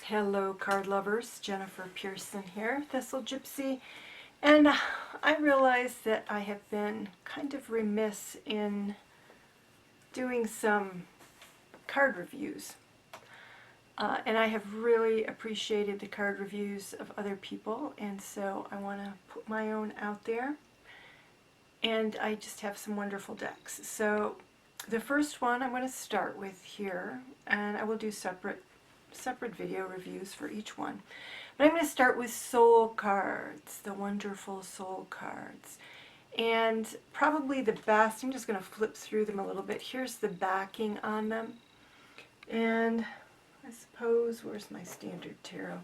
Hello card lovers, Jennifer Pearson here, Thistle Gypsy, and I realize that I have been kind of remiss in doing some card reviews. And I have really appreciated the card reviews of other people, and so I want to put my own out there. And I just have some wonderful decks. So the first one I'm going to start with here, and I will do separate video reviews for each one. But I'm going to start with soul cards, the wonderful soul cards. And probably the best, I'm just going to flip through them a little bit. Here's the backing on them. And I suppose, where's my standard tarot?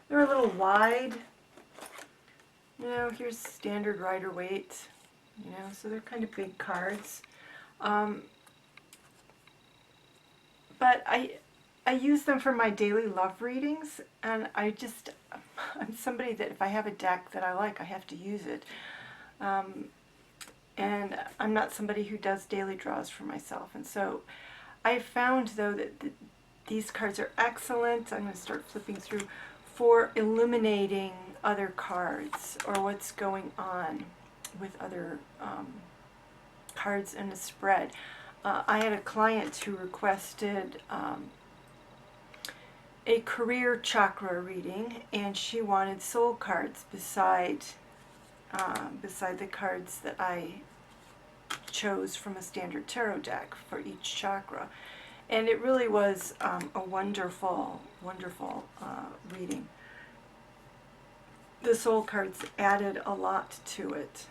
They're a little wide. You know, here's standard Rider-Waite. You know, so they're kind of big cards. But I use them for my daily love readings, and I'm somebody that if I have a deck that I like, I have to use it. And I'm not somebody who does daily draws for myself. And so I found, though, that these cards are excellent. I'm going to start flipping through for illuminating other cards or what's going on with other cards in a spread. I had a client who requested a career chakra reading, and she wanted soul cards beside the cards that I chose from a standard tarot deck for each chakra. And it really was a wonderful, wonderful reading. The soul cards added a lot to it.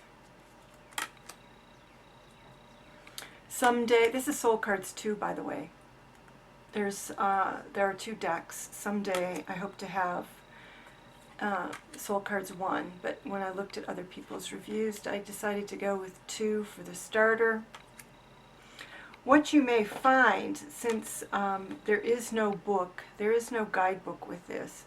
Someday, this is soul cards 2, by the way. There are 2 decks. Someday I hope to have soul cards 1, but when I looked at other people's reviews, I decided to go with 2 for the starter. What you may find, since there is no book, there is no guidebook with this,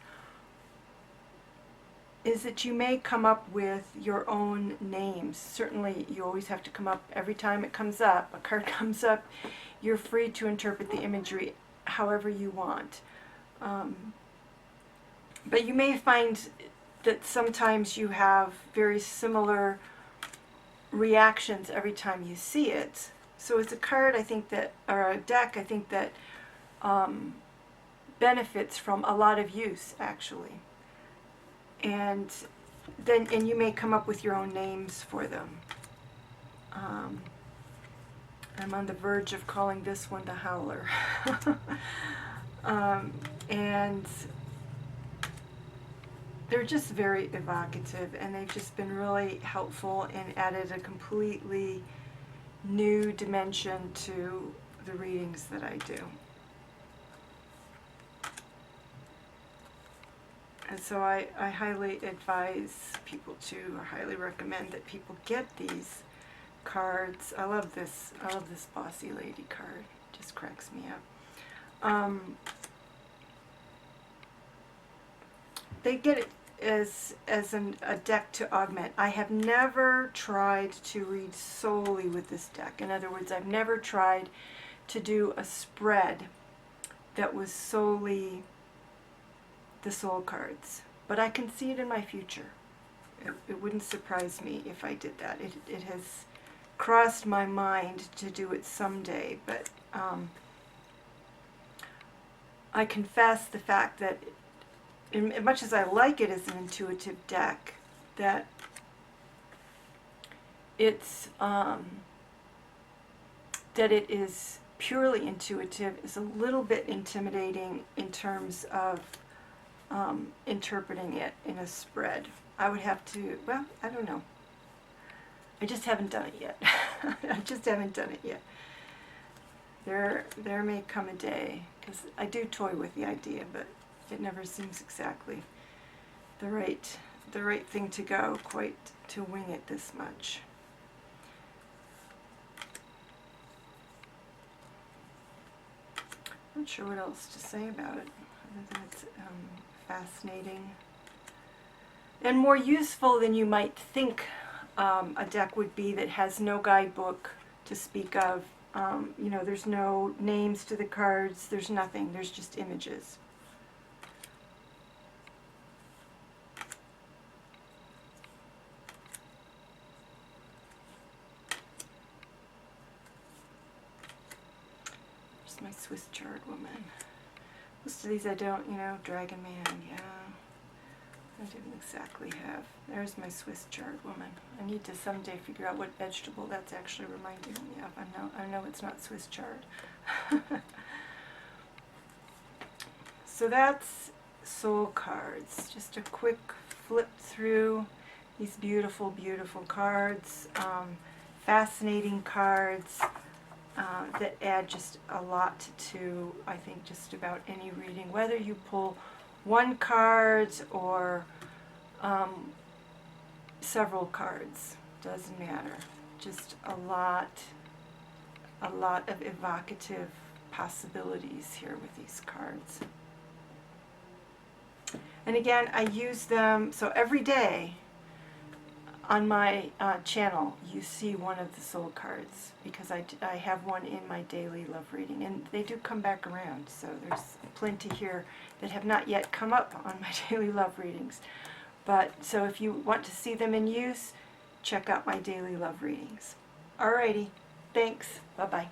is that you may come up with your own names. Certainly, you always have to come up, every time it comes up, a card comes up, you're free to interpret the imagery however you want. But you may find that sometimes you have very similar reactions every time you see it. So it's a card, I think that, or a deck, I think that benefits from a lot of use, actually. And you may come up with your own names for them. I'm on the verge of calling this one the Howler. And they're just very evocative, and they've just been really helpful and added a completely new dimension to the readings that I do. And so I highly advise people to, or highly recommend that people get these cards. I love this Bossy Lady card. It just cracks me up. They get it as a deck to augment. I have never tried to read solely with this deck. In other words, I've never tried to do a spread that was solely the soul cards, but I can see it in my future. It wouldn't surprise me if I did that. It has crossed my mind to do it someday, but I confess the fact that as much as I like it as an intuitive deck, that it's that it is purely intuitive is a little bit intimidating in terms of interpreting it in a spread. I would have to, well, I don't know. I just haven't done it yet. I just haven't done it yet. There may come a day, because I do toy with the idea, but it never seems exactly the right thing to go, quite to wing it this much. I'm not sure what else to say about it, other than it's fascinating and more useful than you might think a deck would be that has no guidebook to speak of. You know, there's no names to the cards, there's nothing, there's just images. There's my Swiss chard woman. Most of these I don't, you know, Dragon Man, yeah. I didn't exactly have. There's my Swiss chard woman. I need to someday figure out what vegetable that's actually reminding me of. I know it's not Swiss chard. So that's soul cards. Just a quick flip through these beautiful, beautiful cards. Fascinating cards that add just a lot to, I think, just about any reading. Whether you pull one card or several cards, doesn't matter. Just a lot of evocative possibilities here with these cards. And again, I use them, so every day on my channel you see one of the soul cards, because I have one in my daily love reading, and they do come back around, so there's plenty here that have not yet come up on my daily love readings. But so if you want to see them in use, check out my daily love readings. Alrighty, thanks, bye-bye.